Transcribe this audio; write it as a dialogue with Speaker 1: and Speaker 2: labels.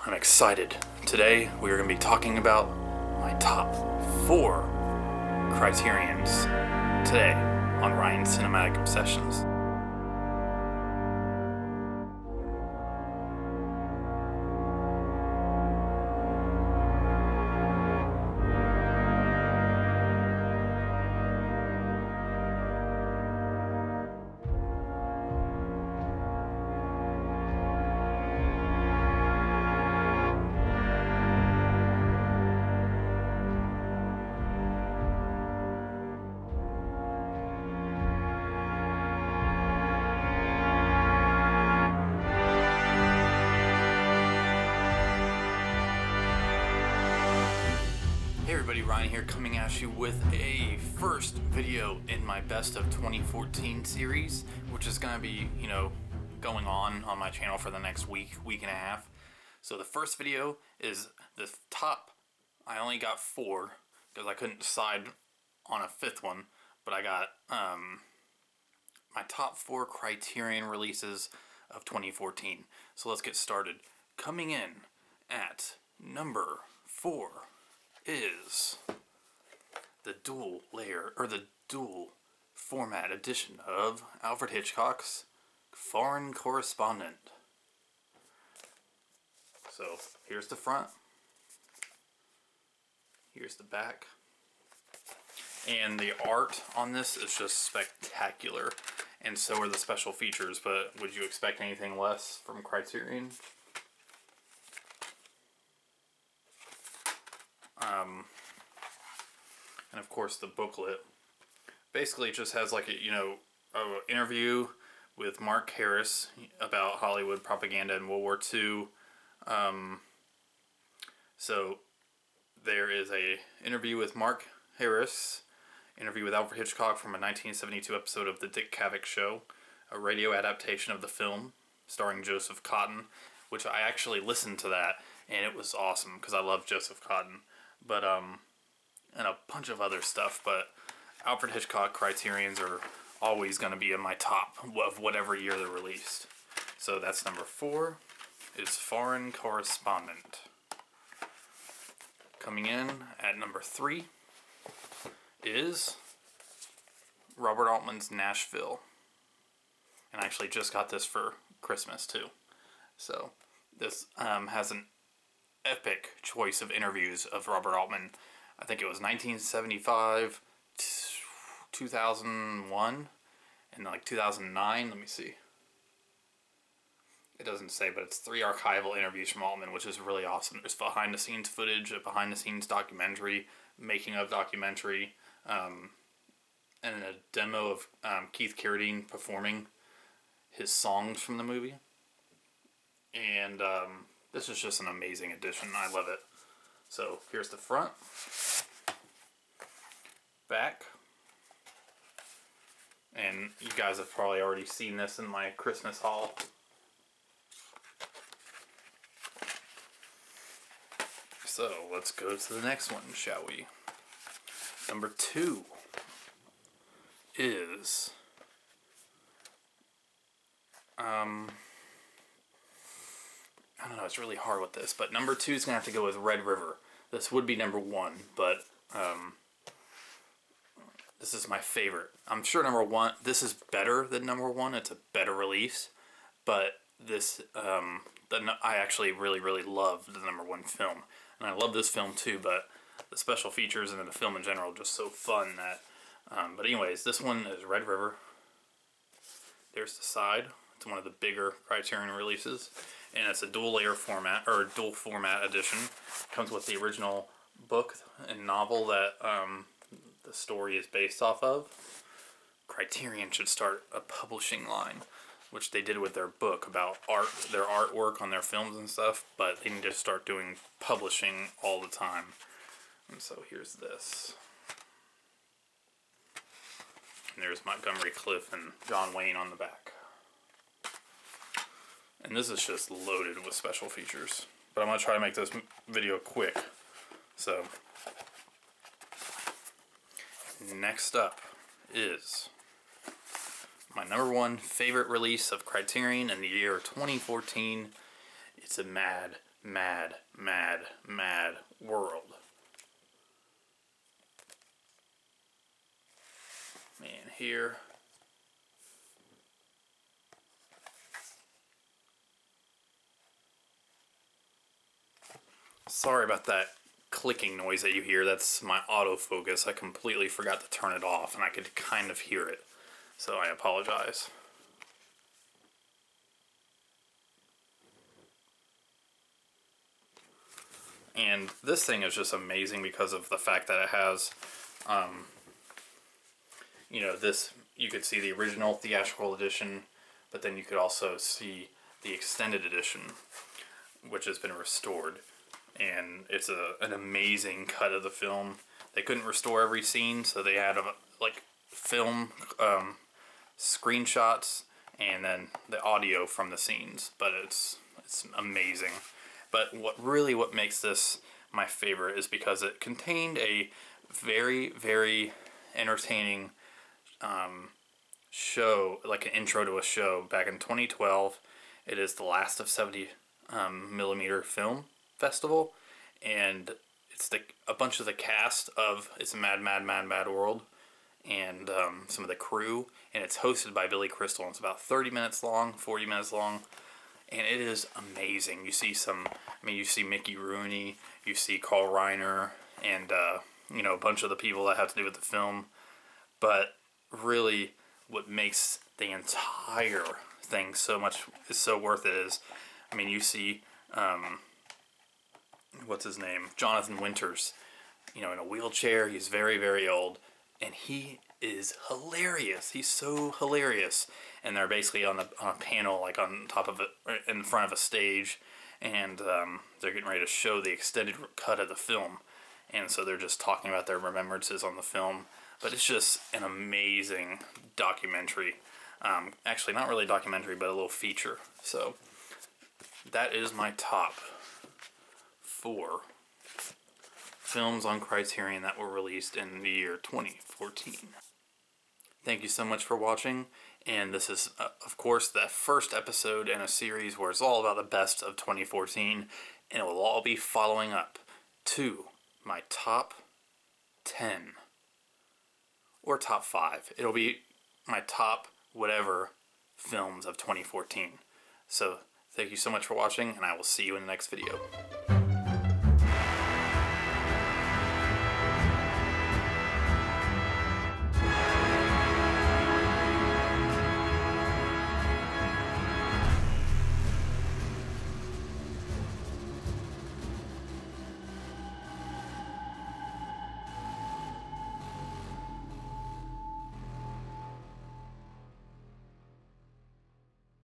Speaker 1: I'm excited. Today we are going to be talking about my top 4 Criterions today on Ryan's Cinematic Obsessions. Hey everybody, Ryan here, coming at you with a first video in my Best of 2014 series, which is going to be, going on my channel for the next week and a half. So the first video is the top. I only got 4 because I couldn't decide on a 5th one, but I got my top 4 Criterion releases of 2014. So let's get started. Coming in at number 4 is the dual format edition of Alfred Hitchcock's Foreign Correspondent. So here's the front, here's the back, and the art on this is just spectacular, and so are the special features. But would you expect anything less from Criterion? And of course the booklet. Basically it just has like a, an interview with Mark Harris about Hollywood propaganda in World War II. So there is a interview with Mark Harris, interview with Alfred Hitchcock from a 1972 episode of The Dick Cavett Show, a radio adaptation of the film starring Joseph Cotten, which I actually listened to that and it was awesome because I love Joseph Cotten. But and a bunch of other stuff, but Alfred Hitchcock Criterions are always going to be in my top of whatever year they're released. So that's number 4 is Foreign Correspondent. Coming in at number 3 is Robert Altman's Nashville. And I actually just got this for Christmas too. So this has an epic choice of interviews of Robert Altman. I think it was 1975, 2001, and like 2009. Let me see. It doesn't say, but it's 3 archival interviews from Altman, which is really awesome. There's behind-the-scenes footage, a behind-the-scenes documentary, making-of documentary, and a demo of Keith Carradine performing his songs from the movie. And this is just an amazing edition. I love it. So here's the front, back, and you guys have probably already seen this in my Christmas haul. So let's go to the next one, shall we? Number 2 is I don't know, it's really hard with this, but number 2 is going to have to go with Red River. This would be number 1, but this is my favorite. I'm sure number 1, this is better than number 1. It's a better release, but this, I actually really love the number 1 film. And I love this film too, but the special features and the film in general are just so fun that, but anyways, this one is Red River. There's the side. It's one of the bigger Criterion releases. And it's a dual format edition. Comes with the original book and novel that the story is based off of. Criterion should start a publishing line, which they did with their book about art, their artwork on their films and stuff, but they need to start doing publishing all the time. And so here's this. And there's Montgomery Clift and John Wayne on the back. And this is just loaded with special features. But I'm going to try to make this video quick. So, next up is my number 1 favorite release of Criterion in the year 2014. It's a mad mad, mad, mad world. And here, sorry about that clicking noise that you hear. That's my autofocus. I completely forgot to turn it off, and I could kind of hear it, so I apologize. And this thing is just amazing because of the fact that it has, you know, this, you could see the original theatrical edition, but then you could also see the extended edition, which has been restored. And it's an amazing cut of the film. They couldn't restore every scene, so they had like film screenshots and then the audio from the scenes. But it's amazing. But what makes this my favorite is because it contained a very, very entertaining show, like an intro to a show back in 2012. It is the last of 70 millimeter film festival, and it's a bunch of the cast of It's a Mad, Mad, Mad, Mad World, and some of the crew, and it's hosted by Billy Crystal. And it's about 30 minutes long, 40 minutes long, and it is amazing. You see you see Mickey Rooney, you see Carl Reiner, and you know, a bunch of the people that have to do with the film. But really, what makes the entire thing is so worth it is, I mean, you see, what's his name? Jonathan Winters, you know, in a wheelchair. He's very, very old, and he is hilarious. He's so hilarious. And they're basically on a panel, like on top of it, in front of a stage, and they're getting ready to show the extended cut of the film. And so they're just talking about their remembrances on the film. But it's just an amazing documentary. Actually, not really a documentary, but a little feature. So that is my top 4 films on Criterion that were released in the year 2014. Thank you so much for watching, and this is, of course, the first episode in a series where it's all about the best of 2014, and it will all be following up to my top 10, or top 5. It'll be my top whatever films of 2014. So, thank you so much for watching, and I will see you in the next video.